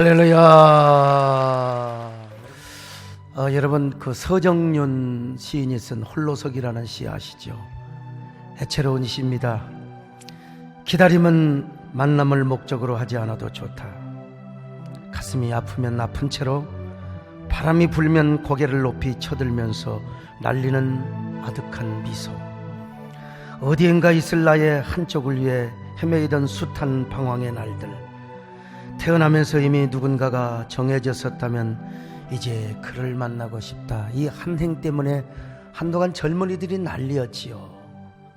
할렐루야. 여러분 그 서정윤 시인이 쓴 홀로서기라는 시 아시죠? 애처로운 시입니다. 기다림은 만남을 목적으로 하지 않아도 좋다. 가슴이 아프면 아픈 채로 바람이 불면 고개를 높이 쳐들면서 날리는 아득한 미소. 어디엔가 있을 나의 한쪽을 위해 헤매이던 숱한 방황의 날들. 태어나면서 이미 누군가가 정해졌었다면 이제 그를 만나고 싶다. 이 한행 때문에 한동안 젊은이들이 난리였지요.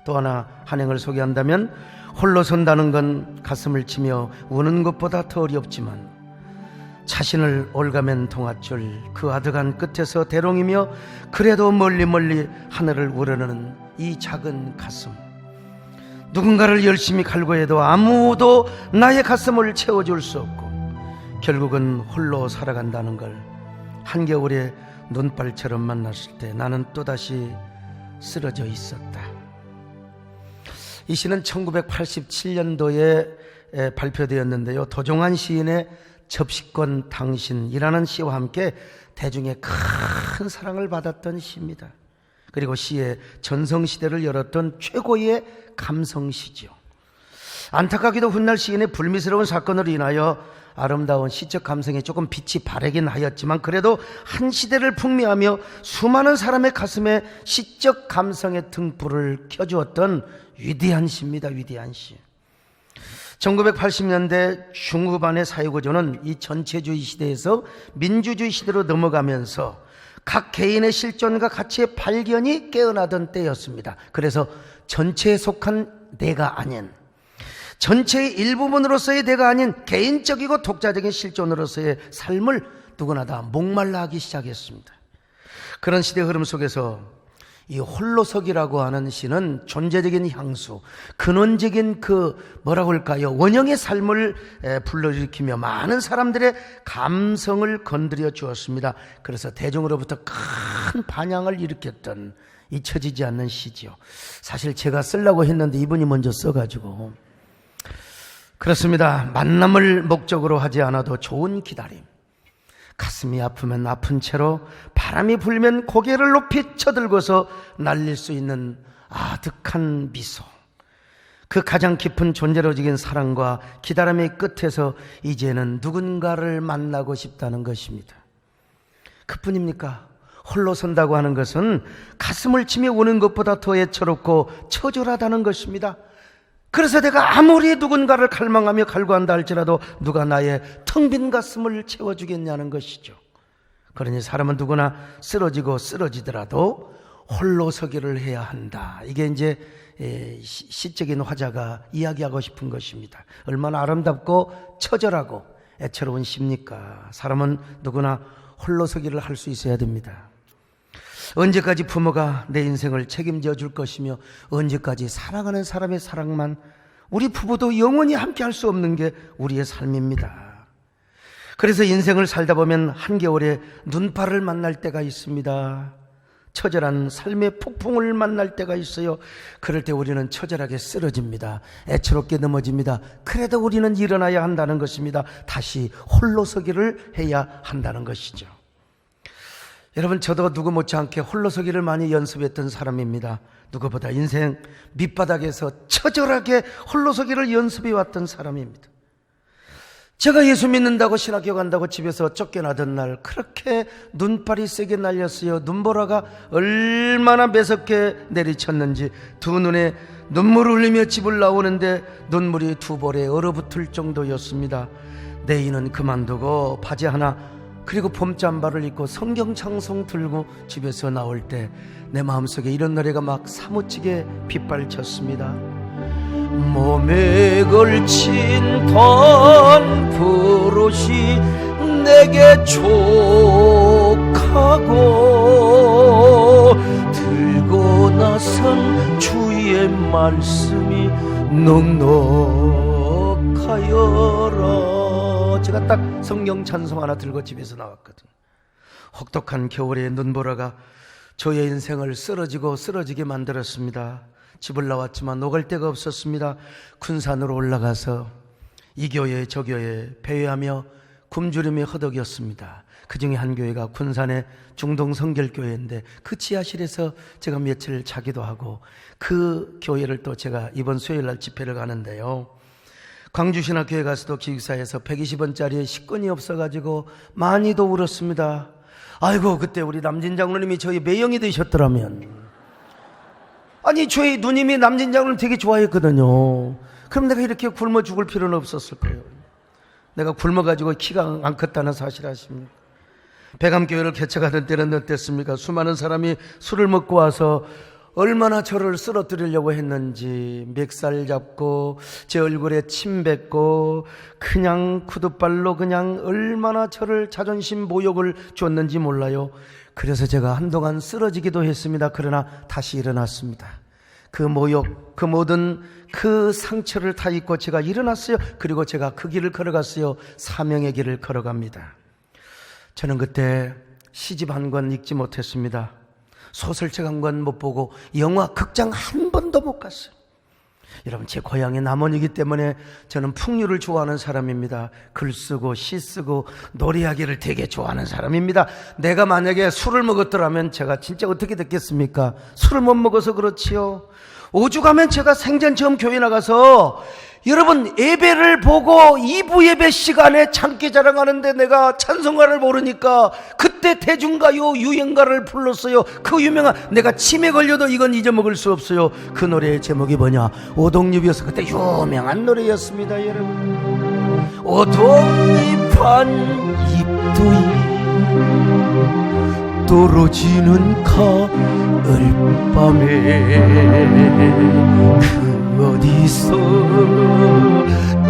또 하나 한행을 소개한다면 홀로 선다는 건 가슴을 치며 우는 것보다 더 어렵지만 자신을 올가맨 동아줄 그 아득한 끝에서 대롱이며 그래도 멀리 멀리 하늘을 우러르는 이 작은 가슴. 누군가를 열심히 갈구해도 아무도 나의 가슴을 채워줄 수 없고 결국은 홀로 살아간다는 걸 한겨울에 눈발처럼 만났을 때 나는 또다시 쓰러져 있었다. 이 시는 1987년도에 발표되었는데요, 도종환 시인의 접시권 당신이라는 시와 함께 대중의 큰 사랑을 받았던 시입니다. 그리고 시의 전성시대를 열었던 최고의 감성시죠. 안타깝게도 훗날 시인의 불미스러운 사건으로 인하여 아름다운 시적 감성에 조금 빛이 바래긴 하였지만 그래도 한 시대를 풍미하며 수많은 사람의 가슴에 시적 감성의 등불을 켜주었던 위대한 시입니다. 위대한 시. 1980년대 중후반의 사회구조는 이 전체주의 시대에서 민주주의 시대로 넘어가면서 각 개인의 실존과 가치의 발견이 깨어나던 때였습니다. 그래서 전체에 속한 내가 아닌, 전체의 일부분으로서의 내가 아닌 개인적이고 독자적인 실존으로서의 삶을 누구나 다 목말라 하기 시작했습니다. 그런 시대 흐름 속에서 이 홀로서기라고 하는 시는 존재적인 향수, 근원적인 뭐라고 할까요? 원형의 삶을 불러일으키며 많은 사람들의 감성을 건드려 주었습니다. 그래서 대중으로부터 큰 반향을 일으켰던 잊혀지지 않는 시죠. 사실 제가 쓰려고 했는데 이분이 먼저 써가지고. 그렇습니다. 만남을 목적으로 하지 않아도 좋은 기다림. 가슴이 아프면 아픈 채로 바람이 불면 고개를 높이 쳐들고서 날릴 수 있는 아득한 미소. 그 가장 깊은 존재로적인 사랑과 기다림의 끝에서 이제는 누군가를 만나고 싶다는 것입니다. 그뿐입니까? 홀로 선다고 하는 것은 가슴을 치며 우는 것보다 더 애처롭고 처절하다는 것입니다. 그래서 내가 아무리 누군가를 갈망하며 갈구한다 할지라도 누가 나의 텅 빈 가슴을 채워주겠냐는 것이죠. 그러니 사람은 누구나 쓰러지고 쓰러지더라도 홀로 서기를 해야 한다. 이게 이제 시적인 화자가 이야기하고 싶은 것입니다. 얼마나 아름답고 처절하고 애처로운 시입니까? 사람은 누구나 홀로 서기를 할 수 있어야 됩니다. 언제까지 부모가 내 인생을 책임져 줄 것이며 언제까지 사랑하는 사람의 사랑만. 우리 부부도 영원히 함께 할 수 없는 게 우리의 삶입니다. 그래서 인생을 살다 보면 한겨울에 눈발을 만날 때가 있습니다. 처절한 삶의 폭풍을 만날 때가 있어요. 그럴 때 우리는 처절하게 쓰러집니다. 애처롭게 넘어집니다. 그래도 우리는 일어나야 한다는 것입니다. 다시 홀로 서기를 해야 한다는 것이죠. 여러분, 저도 누구 못지않게 홀로서기를 많이 연습했던 사람입니다. 누구보다 인생 밑바닥에서 처절하게 홀로서기를 연습해왔던 사람입니다. 제가 예수 믿는다고 신학교 간다고 집에서 쫓겨나던 날 그렇게 눈발이 세게 날렸어요. 눈보라가 얼마나 매섭게 내리쳤는지 두 눈에 눈물을 흘리며 집을 나오는데 눈물이 두 볼에 얼어붙을 정도였습니다. 내 일은 그만두고 바지 하나 그리고 봄잠바를 입고 성경 찬송 들고 집에서 나올 때 내 마음속에 이런 노래가 막 사무치게 빗발쳤습니다. 몸에 걸친 던부롯이 내게 족하고 들고 나선 주의 말씀이 넉넉하여라. 제가 딱 성경 찬송 하나 들고 집에서 나왔거든. 혹독한 겨울의 눈보라가 저의 인생을 쓰러지게 만들었습니다. 집을 나왔지만 녹을 데가 없었습니다. 군산으로 올라가서 이 교회 저 교회 배회하며 굶주림의 허덕이었습니다. 그 중에 한 교회가 군산의 중동성결교회인데 그 지하실에서 제가 며칠 자기도 하고, 그 교회를 또 제가 이번 수요일날 집회를 가는데요, 광주신학교회 가서도 기숙사에서 120원짜리 식권이 없어가지고 많이도 울었습니다. 아이고, 그때 우리 남진 장로님이 저희 매형이 되셨더라면. 아니, 저희 누님이 남진 장로님 되게 좋아했거든요. 그럼 내가 이렇게 굶어 죽을 필요는 없었을 거예요. 내가 굶어가지고 키가 안 컸다는 사실 아십니까? 백암교회를 개척하던 때는 어땠습니까? 수많은 사람이 술을 먹고 와서 얼마나 저를 쓰러뜨리려고 했는지, 멱살 잡고 제 얼굴에 침 뱉고 그냥 구둣발로 그냥 얼마나 저를 자존심 모욕을 줬는지 몰라요. 그래서 제가 한동안 쓰러지기도 했습니다. 그러나 다시 일어났습니다. 그 모욕, 그 모든 그 상처를 다 잊고 제가 일어났어요. 그리고 제가 그 길을 걸어갔어요. 사명의 길을 걸어갑니다. 저는 그때 시집 한 권 읽지 못했습니다. 소설책 한 권 못 보고 영화 극장 한 번도 못 갔어요. 여러분, 제 고향이 남원이기 때문에 저는 풍류를 좋아하는 사람입니다. 글 쓰고 시 쓰고 노래하기를 되게 좋아하는 사람입니다. 내가 만약에 술을 먹었더라면 제가 진짜 어떻게 됐겠습니까? 술을 못 먹어서 그렇지요. 오죽하면 제가 생전 처음 교회 나가서 여러분 예배를 보고 2부 예배 시간에 장기 자랑하는데 내가 찬송가를 모르니까 그때 대중가요 유행가를 불렀어요. 그 유명한, 내가 치매 걸려도 이건 잊어먹을 수 없어요. 그 노래의 제목이 뭐냐? 오동잎이어서 그때 유명한 노래였습니다. 여러분, 오동잎 한 잎도 떨어지는 가을밤에 그 어디서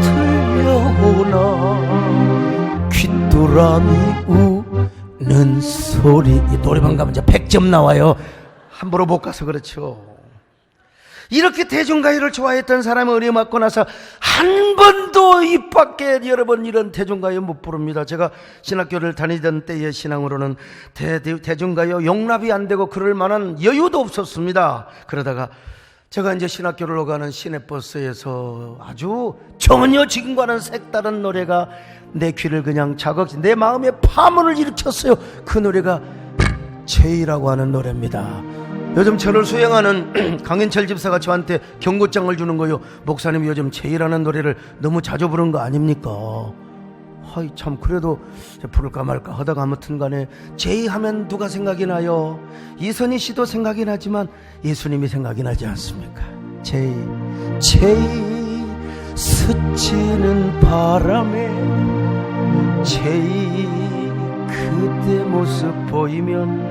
들려오나 귓도람이 우는 소리. 이 노래방 가면 이제 100점 나와요. 함부로 못 가서 그렇죠. 이렇게 대중가요를 좋아했던 사람은 은혜 받고 나서 한 번도 입 밖에 여러분 이런 대중가요 못 부릅니다. 제가 신학교를 다니던 때의 신앙으로는 대중가요 용납이 안 되고 그럴 만한 여유도 없었습니다. 그러다가 제가 이제 신학교를 오가는 시내버스에서 아주 전혀 지금과는 색다른 노래가 내 귀를 그냥 내 마음에 파문을 일으켰어요. 그 노래가 제이라고 하는 노래입니다. 요즘 저를 수행하는 강현철 집사가 저한테 경고장을 주는 거예요. 목사님이 요즘 제이라는 노래를 너무 자주 부르는 거 아닙니까? 아이 참, 그래도 부를까 말까 하다가 아무튼 간에 제이 하면 누가 생각이 나요? 이선희 씨도 생각이 나지만 예수님이 생각이 나지 않습니까? 제이 스치는 바람에 제이 그대 모습 보이면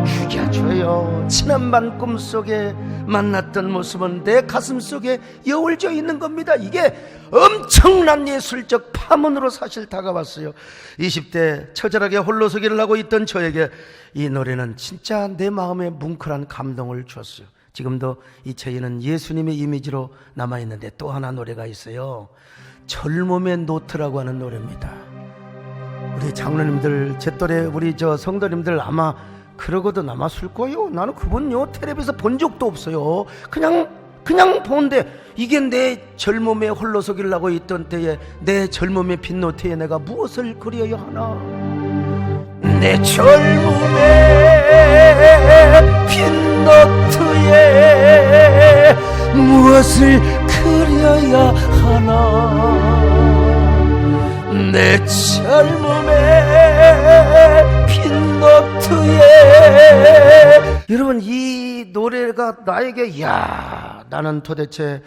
죽여줘요. 지난밤 꿈속에 만났던 모습은 내 가슴속에 여울져 있는 겁니다. 이게 엄청난 예술적 파문으로 사실 다가왔어요. 20대 처절하게 홀로서기를 하고 있던 저에게 이 노래는 진짜 내 마음에 뭉클한 감동을 줬어요. 지금도 이 제이는 예수님의 이미지로 남아있는데 또 하나 노래가 있어요. 젊음의 노트라고 하는 노래입니다. 우리 장로님들, 제 또래 우리 성도님들 아마 그러고도 남았을 거예요. 나는 그분요 텔레비에서 본 적도 없어요. 그냥 보는데 이게 내 젊음에 홀로서기를 하고 있던 때에 내 젊음의 빈노트에 내가 무엇을 그려야 하나. 내 젊음의 빈노트에 무엇을 그려야 하나. 내 젊음의 빈노트에. 여러분, 이 노래가 나에게 나는 도대체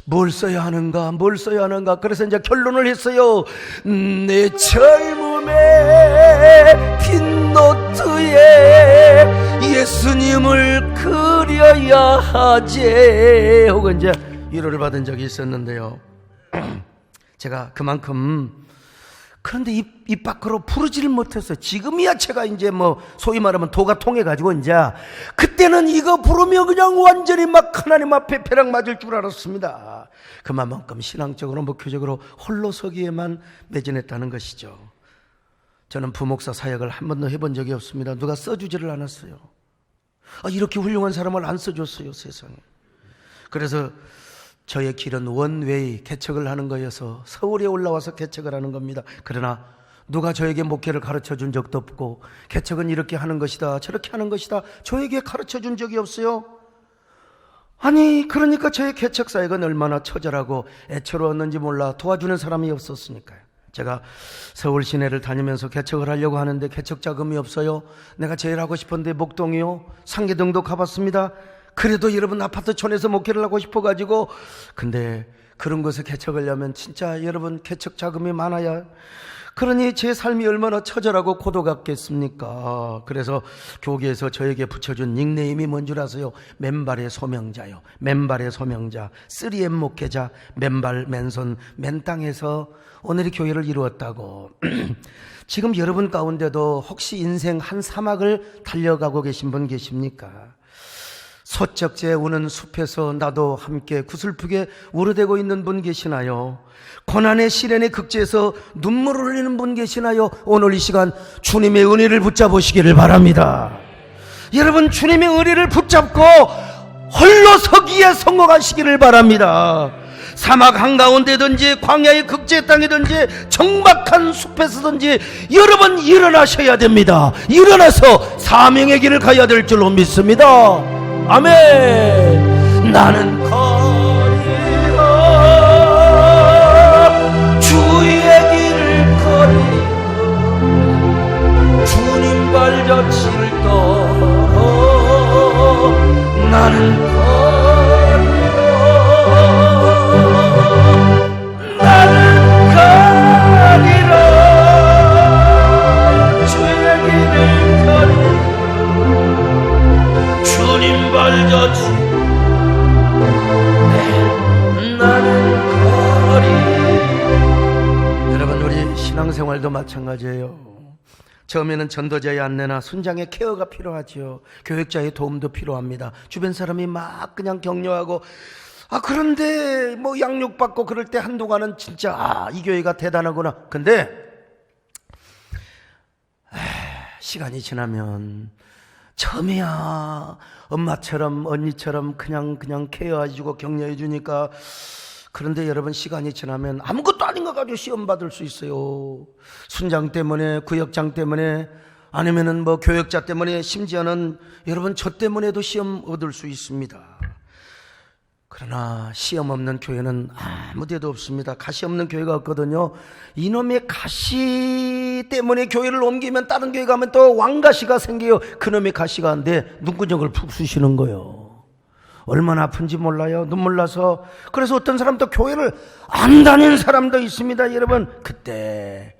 뭘 써야 하는가. 그래서 이제 결론을 했어요. 내 젊음의 빈노트에 예수님을 그려야 하지. 혹은 이제 위로를 받은 적이 있었는데요. 제가 그만큼, 그런데 입 밖으로 부르지를 못했어요. 지금이야 제가 이제 소위 말하면 도가 통해가지고 이제, 그때는 이거 부르면 그냥 완전히 막 하나님 앞에 벼락 맞을 줄 알았습니다. 그만큼 신앙적으로 목회적으로 홀로서기에만 매진했다는 것이죠. 저는 부목사 사역을 한 번도 해본 적이 없습니다. 누가 써주지를 않았어요. 이렇게 훌륭한 사람을 안 써줬어요, 세상에. 그래서 저의 길은 원웨이 개척을 하는 거여서 서울에 올라와서 개척을 하는 겁니다. 그러나 누가 저에게 목회를 가르쳐 준 적도 없고, 개척은 이렇게 하는 것이다, 저렇게 하는 것이다, 저에게 가르쳐 준 적이 없어요. 아니, 그러니까 저의 개척 사역은 얼마나 처절하고 애처로웠는지 몰라 도와주는 사람이 없었으니까요. 제가 서울 시내를 다니면서 개척을 하려고 하는데 개척 자금이 없어요. 내가 제일 하고 싶은데 목동이요, 상계동도 가봤습니다. 그래도 여러분 아파트촌에서 목회를 하고 싶어가지고, 근데 그런 곳에 개척하려면 진짜 여러분 개척 자금이 많아야, 그러니 제 삶이 얼마나 처절하고 고독 같겠습니까? 그래서 교계에서 저에게 붙여준 닉네임이 뭔 줄 아세요? 맨발의 소명자요. 맨발의 소명자, 3M 목회자, 맨발 맨손 맨땅에서 오늘의 교회를 이루었다고. 지금 여러분 가운데도 혹시 인생 한 사막을 달려가고 계신 분 계십니까? 소쩍제 우는 숲에서 나도 함께 구슬프게 우러대고 있는 분 계시나요? 고난의 시련의 극지에서 눈물을 흘리는 분 계시나요? 오늘 이 시간 주님의 은혜를 붙잡으시기를 바랍니다. 여러분, 주님의 은혜를 붙잡고 홀로 서기에 성공하시기를 바랍니다. 사막 한가운데든지 광야의 극지의 땅이든지 정박한 숲에서든지 여러분 일어나셔야 됩니다. 일어나서 사명의 길을 가야 될 줄로 믿습니다. 아멘. 나는 거리라 주의 길을 거리라 주님 발자취를 따라 나는 거리라 나는 거리라 주의 길을 거리라 주님 발자취 나는 거리. 여러분, 우리 신앙생활도 마찬가지예요. 처음에는 전도자의 안내나 순장의 케어가 필요하지요. 교육자의 도움도 필요합니다. 주변 사람이 막 그냥 격려하고, 그런데 뭐 양육받고 그럴 때 한동안은 진짜 이 교회가 대단하구나. 근데 시간이 지나면 처음이야 엄마처럼 언니처럼 그냥 케어해주고 격려해주니까, 그런데 여러분 시간이 지나면 아무것도 아닌 거 가지고 시험 받을 수 있어요. 순장 때문에, 구역장 때문에, 아니면은 뭐 교역자 때문에, 심지어는 여러분 저 때문에도 시험 얻을 수 있습니다. 그러나 시험 없는 교회는 아무 데도 없습니다. 가시 없는 교회가 없거든요. 이놈의 가시 때문에 교회를 옮기면 다른 교회 가면 또 왕가시가 생겨요. 그놈의 가시가 안 돼. 눈구녕을 푹 쑤시는 거예요. 얼마나 아픈지 몰라요. 눈물 나서. 그래서 어떤 사람도 교회를 안 다니는 사람도 있습니다. 여러분, 그때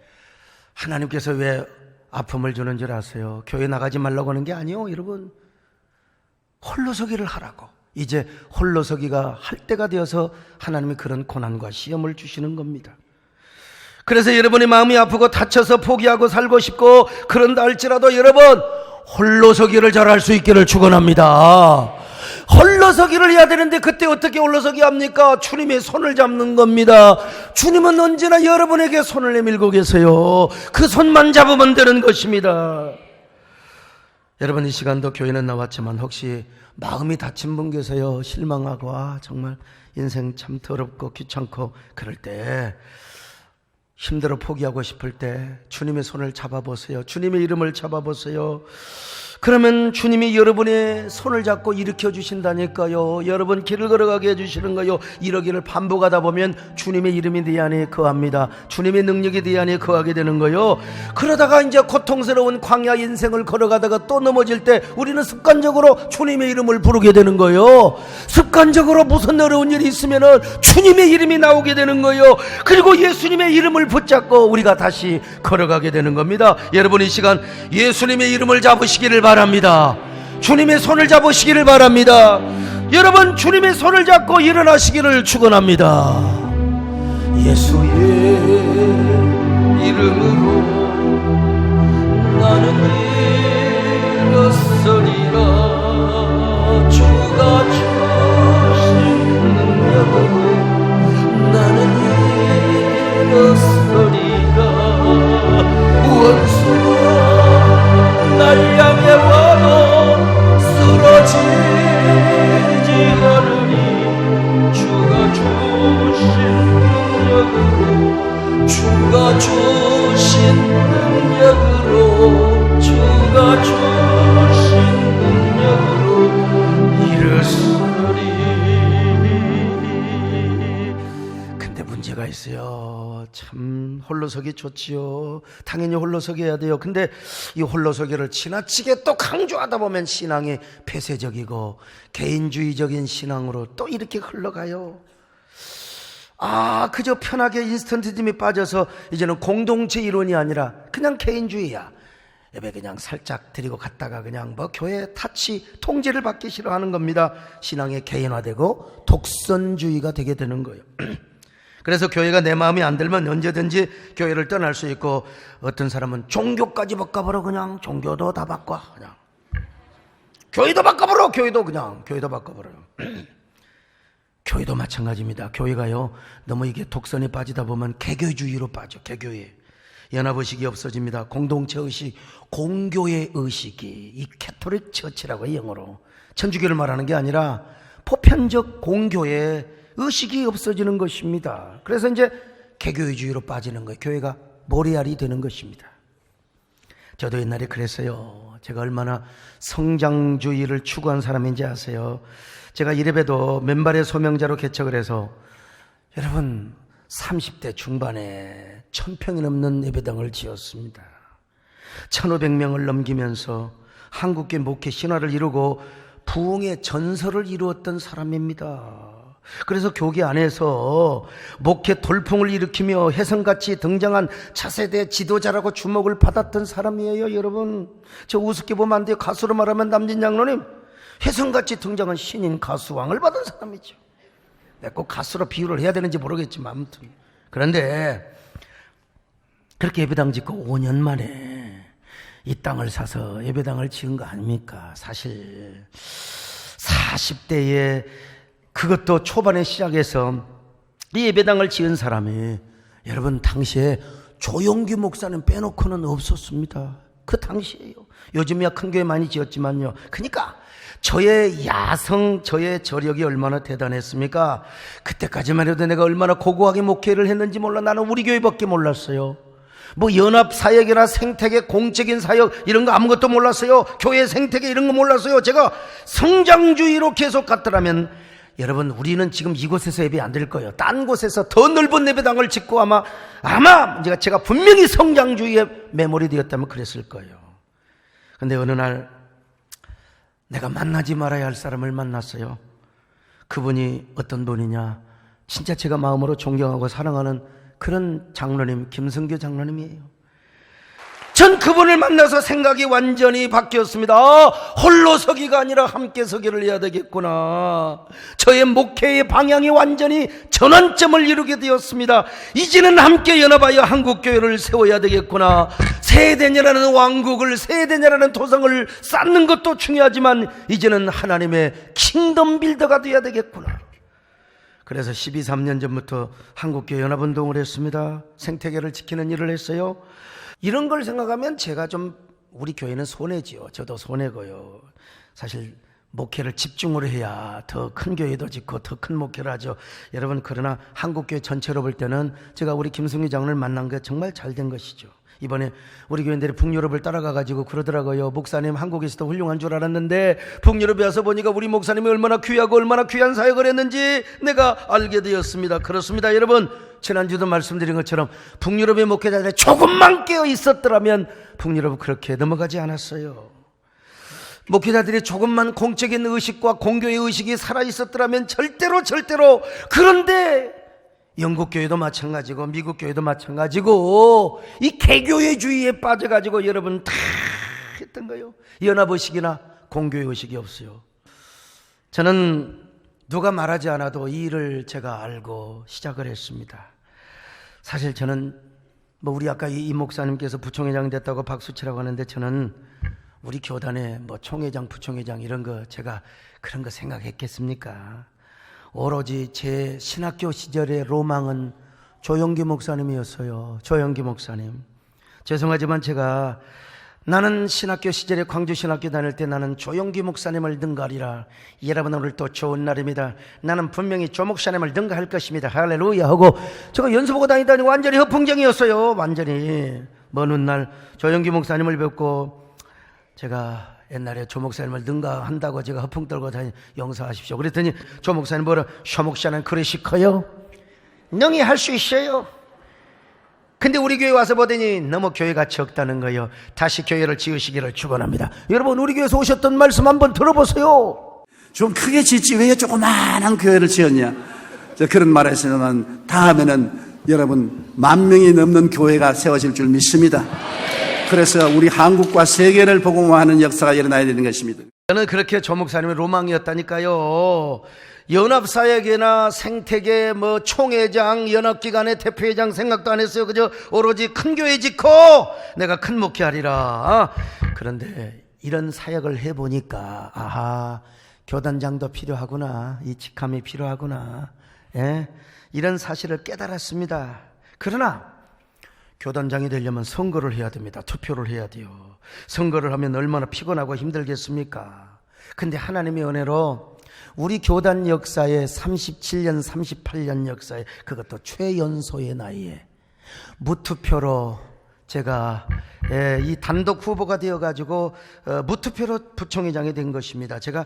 하나님께서 왜 아픔을 주는 줄 아세요? 교회 나가지 말라고 하는 게 아니에요. 여러분, 홀로서기를 하라고. 이제 홀로서기가 할 때가 되어서 하나님이 그런 고난과 시험을 주시는 겁니다. 그래서 여러분의 마음이 아프고 다쳐서 포기하고 살고 싶고 그런다 할지라도 여러분, 홀로서기를 잘할 수 있기를 축원합니다. 홀로서기를 해야 되는데 그때 어떻게 홀로서기 합니까? 주님의 손을 잡는 겁니다. 주님은 언제나 여러분에게 손을 내밀고 계세요. 그 손만 잡으면 되는 것입니다. 여러분, 이 시간도 교회는 나왔지만 혹시 마음이 다친 분 계세요? 실망하고 정말 인생 참 더럽고 귀찮고 그럴 때, 힘들어 포기하고 싶을 때 주님의 손을 잡아보세요. 주님의 이름을 잡아보세요. 그러면 주님이 여러분의 손을 잡고 일으켜 주신다니까요. 여러분 길을 걸어가게 해주시는 거요. 이러기를 반복하다 보면 주님의 이름이 내 안에 거합니다. 주님의 능력이 내 안에 거하게 되는 거요. 그러다가 이제 고통스러운 광야 인생을 걸어가다가 또 넘어질 때 우리는 습관적으로 주님의 이름을 부르게 되는 거요. 습관적으로 무슨 어려운 일이 있으면은 주님의 이름이 나오게 되는 거요. 그리고 예수님의 이름을 붙잡고 우리가 다시 걸어가게 되는 겁니다. 여러분, 이 시간 예수님의 이름을 잡으시기를 바랍니다. 주님의 손을 잡으시기를 바랍니다. 여러분, 주님의 손을 잡고 일어나시기를 축원합니다. 예수의 이름으로 나는 일어서리라. 주가 주신 능력으로 나는 일어서리라. 원수가 날 향해 와도 쓰러지지 않으니 주가 주신 능력으로 주가 주신 홀로서기 좋지요. 당연히 홀로서기 해야 돼요. 근데 이 홀로서기를 지나치게 또 강조하다 보면 신앙이 폐쇄적이고 개인주의적인 신앙으로 또 이렇게 흘러가요. 그저 편하게 인스턴트즘에 빠져서 이제는 공동체 이론이 아니라 그냥 개인주의야. 예배 그냥 살짝 드리고 갔다가 그냥 뭐 교회 타치 통제를 받기 싫어하는 겁니다. 신앙이 개인화되고 독선주의가 되게 되는 거예요. 그래서 교회가 내 마음에 안 들면 언제든지 교회를 떠날 수 있고, 어떤 사람은 종교까지 바꿔버려. 그냥 종교도 다 바꿔. 그냥 교회도 바꿔버려. 교회도 바꿔버려요. 교회도 마찬가지입니다. 교회가요, 너무 이게 독선에 빠지다 보면 개교주의로 빠져. 개교에 연합의식이 없어집니다. 공동체 의식, 공교의 의식이, 이 캐톨릭 처치라고 영어로 천주교를 말하는 게 아니라 보편적 공교의 의식이 없어지는 것입니다. 그래서 이제 개교주의로 빠지는 거예요. 교회가 모래알이 되는 것입니다. 저도 옛날에 그랬어요. 제가 얼마나 성장주의를 추구한 사람인지 아세요? 제가 이래봬도 맨발의 소명자로 개척을 해서, 여러분 30대 중반에 1000평이 넘는 예배당을 지었습니다. 1500명을 넘기면서 한국계 목회 신화를 이루고 부흥의 전설을 이루었던 사람입니다. 그래서 교계 안에서 목회 돌풍을 일으키며 혜성같이 등장한 차세대 지도자라고 주목을 받았던 사람이에요. 여러분, 저 우습게 보면 안 돼요. 가수로 말하면 남진 장로님, 혜성같이 등장한 신인 가수왕을 받은 사람이죠. 내가 꼭 가수로 비유를 해야 되는지 모르겠지만 아무튼, 그런데 그렇게 예배당 짓고 5년 만에 이 땅을 사서 예배당을 지은 거 아닙니까? 사실 40대에 그것도 초반에 시작해서 이 예배당을 지은 사람이, 여러분 당시에 조용기 목사님 빼놓고는 없었습니다. 그 당시에요. 요즘이야 큰 교회 많이 지었지만요. 그러니까 저의 야성, 저의 저력이 얼마나 대단했습니까? 그때까지만 해도 내가 얼마나 고고하게 목회를 했는지 몰라. 나는 우리 교회밖에 몰랐어요. 뭐 연합사역이나 생태계, 공적인 사역 이런 거 아무것도 몰랐어요. 교회 생태계 이런 거 몰랐어요. 제가 성장주의로 계속 갔더라면, 여러분 우리는 지금 이곳에서 예배 안 드릴 거예요. 딴 곳에서 더 넓은 예배당을 짓고 아마 제가 분명히 성장주의에 매몰이 되었다면 그랬을 거예요. 근데 어느 날 내가 만나지 말아야 할 사람을 만났어요. 그분이 어떤 분이냐, 진짜 제가 마음으로 존경하고 사랑하는 그런 장로님, 김성교 장로님이에요. 전 그분을 만나서 생각이 완전히 바뀌었습니다. 홀로 서기가 아니라 함께 서기를 해야 되겠구나. 저의 목회의 방향이 완전히 전환점을 이루게 되었습니다. 이제는 함께 연합하여 한국교회를 세워야 되겠구나. 세대냐라는 왕국을, 세대냐라는 도성을 쌓는 것도 중요하지만 이제는 하나님의 킹덤 빌더가 되어야 되겠구나. 그래서 12~13년 전부터 한국교회 연합운동을 했습니다. 생태계를 지키는 일을 했어요. 이런 걸 생각하면 제가 좀, 우리 교회는 손해지요. 저도 손해고요. 사실 목회를 집중으로 해야 더 큰 교회도 짓고 더 큰 목회를 하죠. 여러분, 그러나 한국교회 전체로 볼 때는 제가 우리 김승희 장로를 만난 게 정말 잘된 것이죠. 이번에 우리 교인들이 북유럽을 따라가가지고 그러더라고요. 목사님 한국에서도 훌륭한 줄 알았는데 북유럽에 와서 보니까 우리 목사님이 얼마나 귀하고 얼마나 귀한 사역을 했는지 내가 알게 되었습니다. 그렇습니다. 여러분, 지난주도 말씀드린 것처럼 북유럽의 목회자들이 조금만 깨어 있었더라면 북유럽은 그렇게 넘어가지 않았어요. 목회자들이 조금만 공적인 의식과 공교의 의식이 살아있었더라면 절대로. 그런데 영국 교회도 마찬가지고 미국 교회도 마찬가지고 이 개교회주의에 빠져가지고 여러분 다 했던 거예요. 연합의식이나 공교의식이 없어요. 저는 누가 말하지 않아도 이 일을 제가 알고 시작을 했습니다. 사실 저는 우리 아까 이 목사님께서 부총회장 됐다고 박수치라고 하는데, 저는 우리 교단에 총회장, 부총회장 이런 거 제가 그런 거 생각했겠습니까? 오로지 제 신학교 시절의 로망은 조영기 목사님이었어요. 조영기 목사님. 죄송하지만 나는 신학교 시절에 광주 신학교 다닐 때 나는 조영기 목사님을 능가하리라. 여러분, 오늘 또 좋은 날입니다. 나는 분명히 조 목사님을 능가할 것입니다. 할렐루야 하고 제가 연수보고 다니다니 완전히 허풍쟁이였어요. 완전히. 먼 훗날 조영기 목사님을 뵙고 제가 옛날에 조 목사님을 능가한다고 제가 허풍 떨고 용서하십시오. 그랬더니 조 목사님 쇼 목사는 그릇이 커요. 능히 할 수 있어요. 근데 우리 교회 와서 보더니 너무 교회가 적다는 거예요. 다시 교회를 지으시기를 축원합니다. 여러분, 우리 교회에서 오셨던 말씀 한번 들어보세요. 좀 크게 짓지 왜 조그마한 교회를 지었냐. 그런 말을 했으면 다음에는 여러분 10,000명이 넘는 교회가 세워질 줄 믿습니다. 그래서 우리 한국과 세계를 복음화하는 역사가 일어나야 되는 것입니다. 저는 그렇게 조 목사님의 로망이었다니까요. 연합사역이나 생태계, 총회장, 연합기관의 대표회장 생각도 안 했어요. 그저 오로지 큰 교회 짓고 내가 큰 목회하리라. 그런데 이런 사역을 해보니까 아하, 교단장도 필요하구나, 이 직함이 필요하구나, 예? 이런 사실을 깨달았습니다. 그러나 교단장이 되려면 선거를 해야 됩니다. 투표를 해야 돼요. 선거를 하면 얼마나 피곤하고 힘들겠습니까? 근데 하나님의 은혜로 우리 교단 역사에 37년, 38년 역사에, 그것도 최연소의 나이에 무투표로 제가 이 단독 후보가 되어가지고 무투표로 부총회장이 된 것입니다. 제가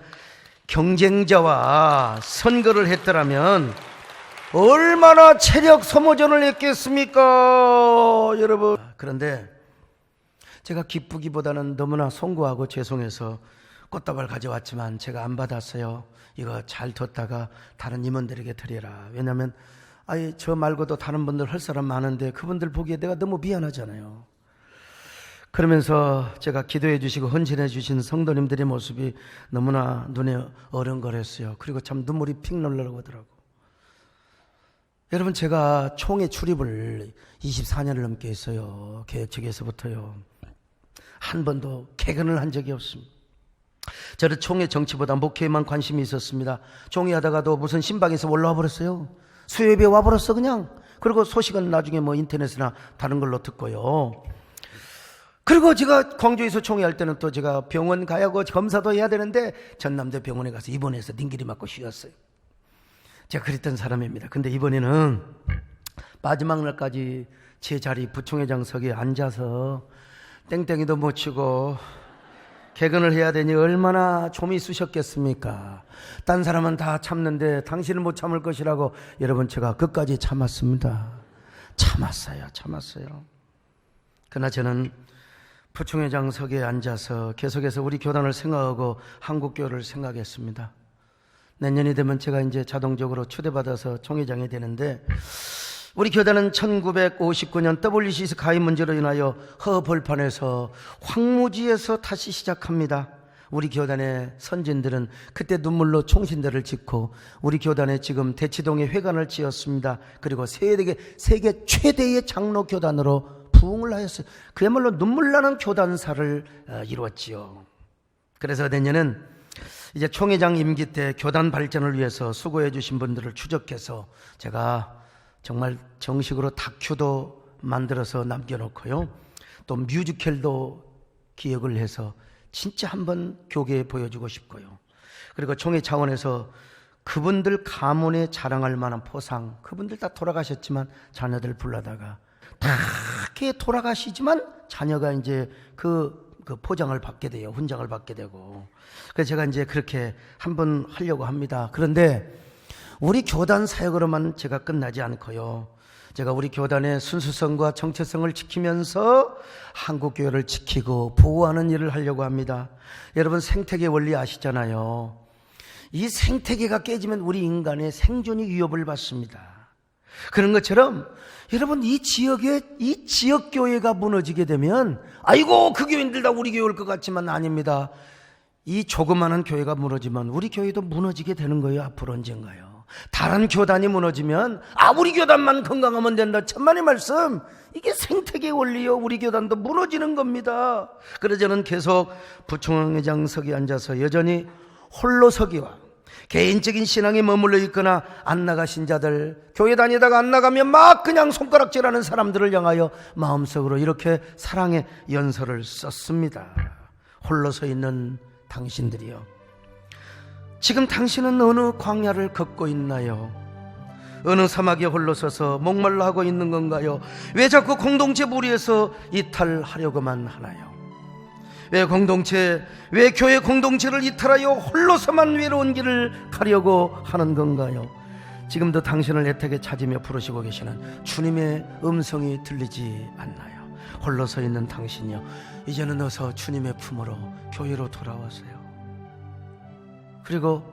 경쟁자와 선거를 했더라면 얼마나 체력 소모전을 했겠습니까, 여러분. 그런데 제가 기쁘기보다는 너무나 송구하고 죄송해서 꽃다발 가져왔지만 제가 안 받았어요. 이거 잘 뒀다가 다른 임원들에게 드려라. 왜냐하면 저 말고도 다른 분들 할 사람 많은데 그분들 보기에 내가 너무 미안하잖아요. 그러면서 제가 기도해 주시고 헌신해 주신 성도님들의 모습이 너무나 눈에 어른거렸어요. 그리고 참 눈물이 픽 날라고 하더라고. 여러분, 제가 총회 출입을 24년을 넘게 했어요. 개혁 측에서부터요. 한 번도 개근을 한 적이 없습니다. 저는 총회 정치보다 목회에만 관심이 있었습니다. 총회 하다가도 무슨 신방에서 올라와 버렸어요. 수요예배 와버렸어 그냥. 그리고 소식은 나중에 인터넷이나 다른 걸로 듣고요. 그리고 제가 광주에서 총회할 때는 또 제가 병원 가야 하고 검사도 해야 되는데 전남대 병원에 가서 입원해서 닝기리 맞고 쉬었어요. 제가 그랬던 사람입니다. 근데 이번에는 마지막 날까지 제 자리 부총회장석에 앉아서 땡땡이도 못 치고 개근을 해야 되니 얼마나 좀이 쑤셨겠습니까? 딴 사람은 다 참는데 당신은 못 참을 것이라고. 여러분, 제가 끝까지 참았습니다. 참았어요. 그러나 저는 부총회장석에 앉아서 계속해서 우리 교단을 생각하고 한국교회를 생각했습니다. 내년이 되면 제가 이제 자동적으로 초대받아서 총회장이 되는데, 우리 교단은 1959년 WCS 가입 문제로 인하여 허벌판에서 황무지에서 다시 시작합니다. 우리 교단의 선진들은 그때 눈물로 총신대를 짓고 우리 교단에 지금 대치동에 회관을 지었습니다. 그리고 세계 최대의 장로 교단으로 부흥을 하였어요. 그야말로 눈물 나는 교단사를 이루었지요. 그래서 내년은 이제 총회장 임기 때 교단 발전을 위해서 수고해 주신 분들을 추적해서 제가 정말 정식으로 다큐도 만들어서 남겨놓고요, 또 뮤지컬도 기획을 해서 진짜 한번 교계에 보여주고 싶고요. 그리고 총회 차원에서 그분들 가문에 자랑할 만한 포상, 그분들 다 돌아가셨지만 자녀들 불러다가 다 이렇게 돌아가시지만 자녀가 이제 그 포장을 받게 돼요. 훈장을 받게 되고. 그래서 제가 이제 그렇게 한번 하려고 합니다. 그런데 우리 교단 사역으로만 제가 끝나지 않고요, 제가 우리 교단의 순수성과 정체성을 지키면서 한국교회를 지키고 보호하는 일을 하려고 합니다. 여러분, 생태계 원리 아시잖아요. 이 생태계가 깨지면 우리 인간의 생존이 위협을 받습니다. 그런 것처럼 여러분, 이 지역 교회가 무너지게 되면 아이고 그 교인들 다 우리 교회 올 것 같지만 아닙니다. 이 조그마한 교회가 무너지면 우리 교회도 무너지게 되는 거예요. 앞으로 언젠가요. 다른 교단이 무너지면 우리 교단만 건강하면 된다. 천만의 말씀. 이게 생태계 원리요. 우리 교단도 무너지는 겁니다. 그래서 저는 계속 부총회장석에 앉아서 여전히 홀로서기와 개인적인 신앙에 머물러 있거나 안 나가신 자들, 교회 다니다가 안 나가면 막 그냥 손가락질하는 사람들을 향하여 마음속으로 이렇게 사랑의 연설을 썼습니다. 홀로 서 있는 당신들이요, 지금 당신은 어느 광야를 걷고 있나요? 어느 사막에 홀로 서서 목말라 하고 있는 건가요? 왜 자꾸 공동체 무리에서 이탈하려고만 하나요? 왜 교회 공동체를 이탈하여 홀로서만 외로운 길을 가려고 하는 건가요? 지금도 당신을 애타게 찾으며 부르시고 계시는 주님의 음성이 들리지 않나요? 홀로 서 있는 당신이요, 이제는 어서 주님의 품으로 교회로 돌아와서요. 그리고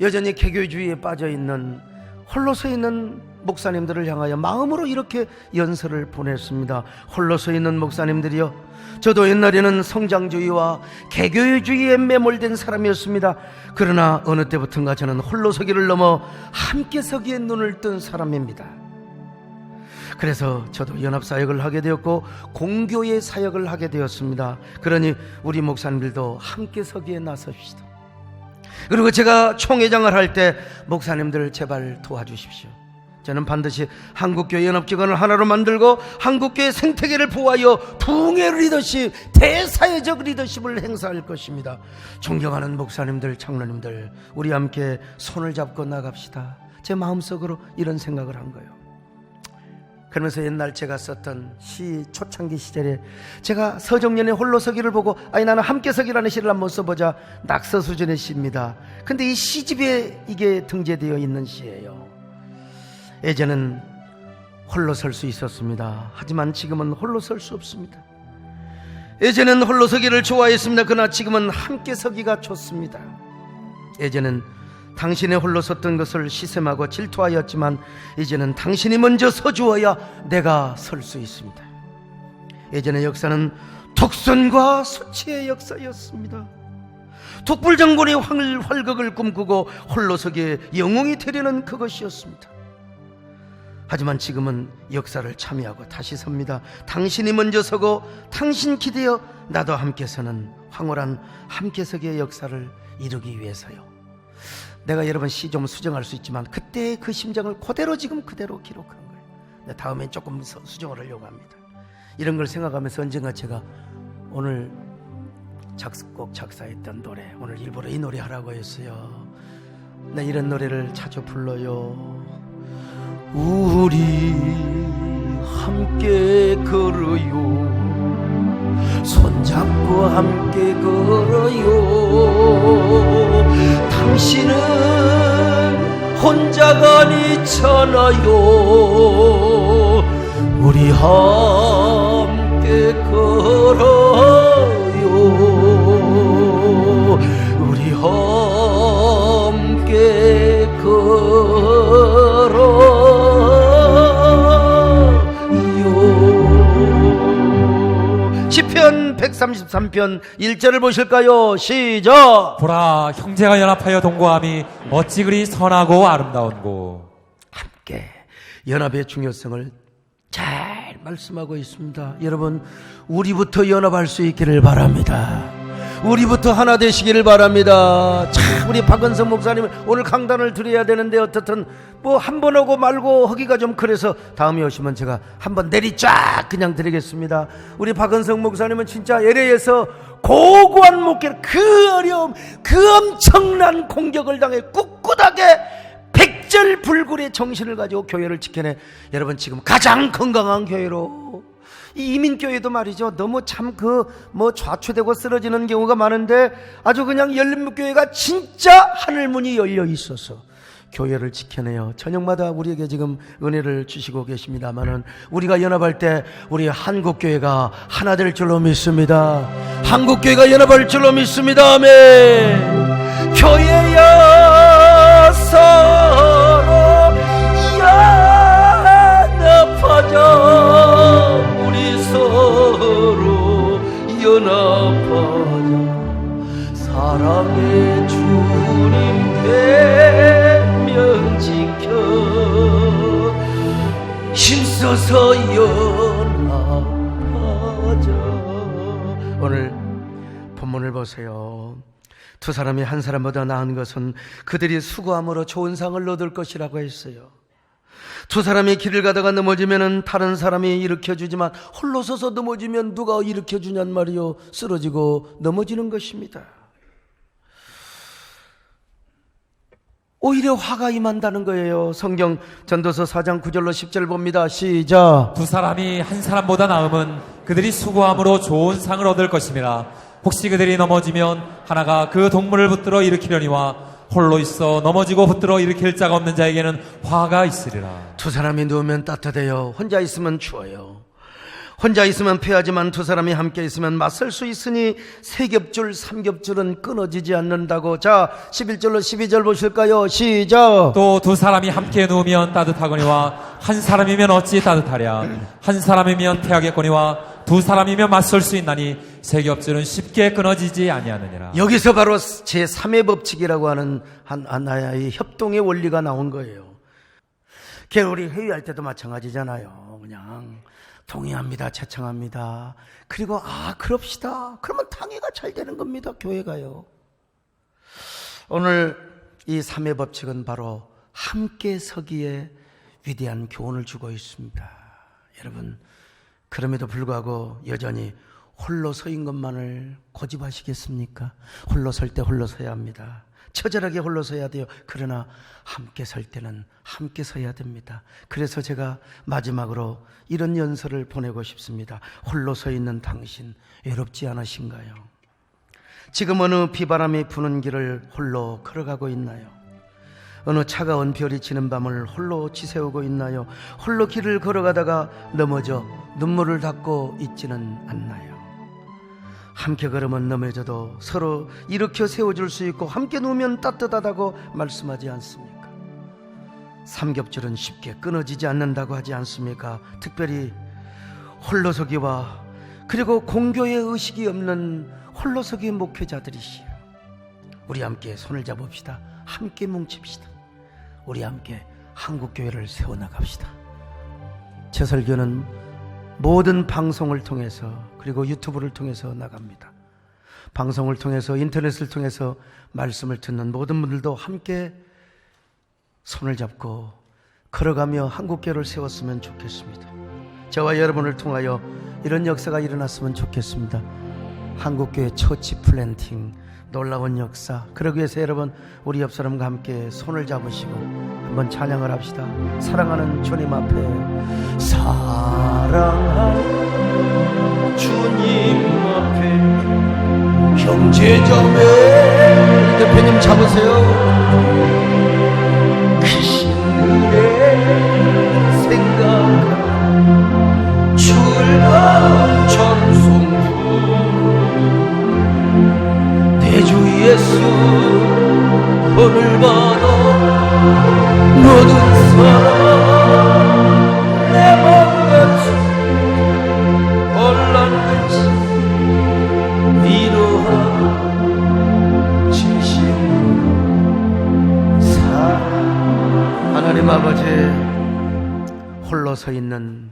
여전히 개교주의에 빠져있는 홀로 서 있는 목사님들을 향하여 마음으로 이렇게 연설을 보냈습니다. 홀로 서 있는 목사님들이요, 저도 옛날에는 성장주의와 개교주의에 매몰된 사람이었습니다. 그러나 어느 때부턴가 저는 홀로 서기를 넘어 함께 서기에 눈을 뜬 사람입니다. 그래서 저도 연합사역을 하게 되었고 공교의 사역을 하게 되었습니다. 그러니 우리 목사님들도 함께 서기에 나섭시다. 그리고 제가 총회장을 할 때 목사님들 제발 도와주십시오. 저는 반드시 한국교회 연합기관을 하나로 만들고 한국교회 생태계를 보호하여 부흥의 리더십, 대사회적 리더십을 행사할 것입니다. 존경하는 목사님들, 장로님들, 우리 함께 손을 잡고 나갑시다. 제 마음속으로 이런 생각을 한 거예요. 그러면서 옛날 제가 썼던 시 초창기 시절에 제가 서정연의 홀로 서기를 보고 나는 함께 서기라는 시를 한번 써보자, 낙서 수준의 시입니다. 근데 이 시집에 이게 등재되어 있는 시예요. 예전엔 홀로 설 수 있었습니다. 하지만 지금은 홀로 설 수 없습니다. 예전엔 홀로 서기를 좋아했습니다. 그러나 지금은 함께 서기가 좋습니다. 예전엔 당신이 홀로 섰던 것을 시샘하고 질투하였지만 이제는 당신이 먼저 서주어야 내가 설 수 있습니다. 예전의 역사는 독선과 수치의 역사였습니다. 독불장군이 활극을 꿈꾸고 홀로 서기에 영웅이 되려는 그것이었습니다. 하지만 지금은 역사를 참여하고 다시 섭니다. 당신이 먼저 서고 당신 기대어 나도 함께 서는 황홀한 함께 서기의 역사를 이루기 위해서요. 내가 여러분 시 좀 수정할 수 있지만 그때의 그 심정을 그대로 지금 그대로 기록한 거예요. 다음엔 조금 수정을 하려고 합니다. 이런 걸 생각하면서 언젠가 제가 오늘 작곡 작사했던 노래, 오늘 일부러 이 노래 하라고 했어요. 나 이런 노래를 자주 불러요. 우리 함께 걸어요, 손잡고 함께 걸어요. 당신은 혼자가 아니잖아요. 우리 함께 걸어요, 우리 함께 걸어요. 시편 133편 1절을 보실까요? 시작. 보라, 형제가 연합하여 동거함이 어찌 그리 선하고 아름다운고. 함께 연합의 중요성을 잘 말씀하고 있습니다. 여러분, 우리부터 연합할 수 있기를 바랍니다. 우리부터 하나 되시기를 바랍니다. 참, 우리 박은성 목사님 오늘 강단을 드려야 되는데 어떻든 뭐 한 번 오고 말고 하기가 좀 그래서 다음에 오시면 제가 한번 내리 쫙 그냥 드리겠습니다. 우리 박은성 목사님은 진짜 LA에서 고고한 목회를, 그 어려움, 그 엄청난 공격을 당해 꿋꿋하게 백절불굴의 정신을 가지고 교회를 지켜내 여러분 지금 가장 건강한 교회로, 이 이민교회도 말이죠, 너무 참 좌초되고 쓰러지는 경우가 많은데 아주 그냥 열린목교회가 진짜 하늘문이 열려 있어서 교회를 지켜내요. 저녁마다 우리에게 지금 은혜를 주시고 계십니다만은 우리가 연합할 때 우리 한국교회가 하나 될 줄로 믿습니다. 한국교회가 연합할 줄로 믿습니다. 아멘. 교회야 서로 연합하자, 우리 서로 연합하자. 사랑의 주님 계명 지켜 힘써서 연합하자. 오늘 본문을 보세요. 두 사람이 한 사람보다 나은 것은 그들이 수고함으로 좋은 상을 얻을 것이라고 했어요. 두 사람이 길을 가다가 넘어지면 다른 사람이 일으켜주지만 홀로 서서 넘어지면 누가 일으켜주냔 말이요. 쓰러지고 넘어지는 것입니다. 오히려 화가 임한다는 거예요. 성경 전도서 4장 9절로 10절 봅니다. 시작. 두 사람이 한 사람보다 나음은 그들이 수고함으로 좋은 상을 얻을 것임이라. 혹시 그들이 넘어지면 하나가 그 동물을 붙들어 일으키려니와 홀로 있어 넘어지고 붙들어 일으킬 자가 없는 자에게는 화가 있으리라. 두 사람이 누우면 따뜻해요. 혼자 있으면 추워요. 혼자 있으면 패하지만 두 사람이 함께 있으면 맞설 수 있으니 세 겹줄, 3겹줄은 끊어지지 않는다고. 자, 11절로 12절 보실까요? 시작. 또 두 사람이 함께 누우면 따뜻하거니와 한 사람이면 어찌 따뜻하랴. 한 사람이면 패하겠거니와 두 사람이면 맞설 수 있나니 세 겹줄은 쉽게 끊어지지 아니하느니라. 여기서 바로 제3의 법칙이라고 하는 하나의 협동의 원리가 나온 거예요. 우리 회의할 때도 마찬가지잖아요. 그냥 동의합니다, 채청합니다. 그리고 그럽시다. 그러면 당회가 잘 되는 겁니다. 교회가요. 오늘 이 3의 법칙은 바로 함께 서기에 위대한 교훈을 주고 있습니다. 여러분, 그럼에도 불구하고 여전히 홀로 서인 것만을 고집하시겠습니까? 홀로 설 때 홀로 서야 합니다. 처절하게 홀로 서야 돼요. 그러나 함께 설 때는 함께 서야 됩니다. 그래서 제가 마지막으로 이런 연설을 보내고 싶습니다. 홀로 서 있는 당신 외롭지 않으신가요? 지금 어느 비바람이 부는 길을 홀로 걸어가고 있나요? 어느 차가운 별이 지는 밤을 홀로 지새우고 있나요? 홀로 길을 걸어가다가 넘어져 눈물을 닦고 있지는 않나요? 함께 걸으면 넘어져도 서로 일으켜 세워줄 수 있고 함께 누우면 따뜻하다고 말씀하지 않습니까? 삼겹줄은 쉽게 끊어지지 않는다고 하지 않습니까? 특별히 홀로서기와 그리고 공교의 의식이 없는 홀로서기 목회자들이시여, 우리 함께 손을 잡읍시다. 함께 뭉칩시다. 우리 함께 한국교회를 세워나갑시다. 제 설교는 모든 방송을 통해서 그리고 유튜브를 통해서 나갑니다. 방송을 통해서 인터넷을 통해서 말씀을 듣는 모든 분들도 함께 손을 잡고 걸어가며 한국교회를 세웠으면 좋겠습니다. 저와 여러분을 통하여 이런 역사가 일어났으면 좋겠습니다. 한국교회 처치 플랜팅, 놀라운 역사. 그러기 위해서 여러분, 우리 옆 사람과 함께 손을 잡으시고 한번 찬양을 합시다. 사랑하는 주님 앞에, 사랑하는 주님 앞에, 형제자매 대표님 잡으세요. 크신 은혜 생각하는 주를 찬송부 주 예수 오늘 받아 모든 사랑 내 마음같이 혼란같이 위로하고 진심으로 사랑. 하나님 아버지, 홀로 서 있는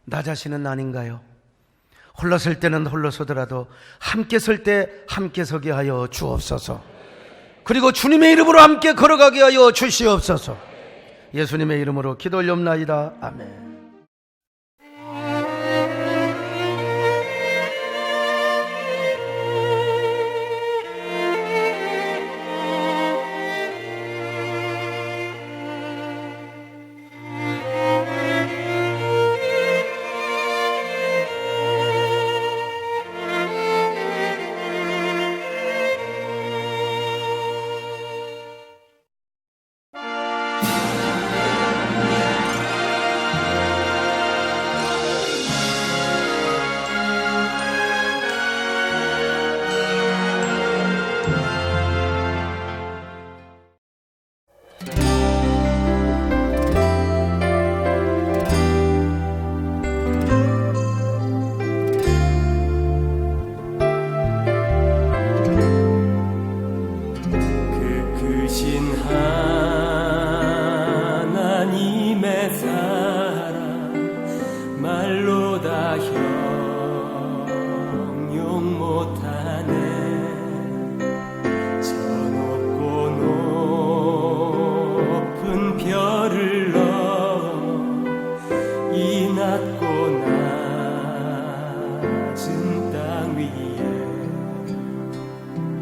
나 자신은 아닌가요? 홀로 설 때는 홀로 서더라도 함께 설 때 함께 서게 하여 주옵소서. 그리고 주님의 이름으로 함께 걸어가게 하여 주시옵소서. 예수님의 이름으로 기도 올려옵나이다. 아멘.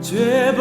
죄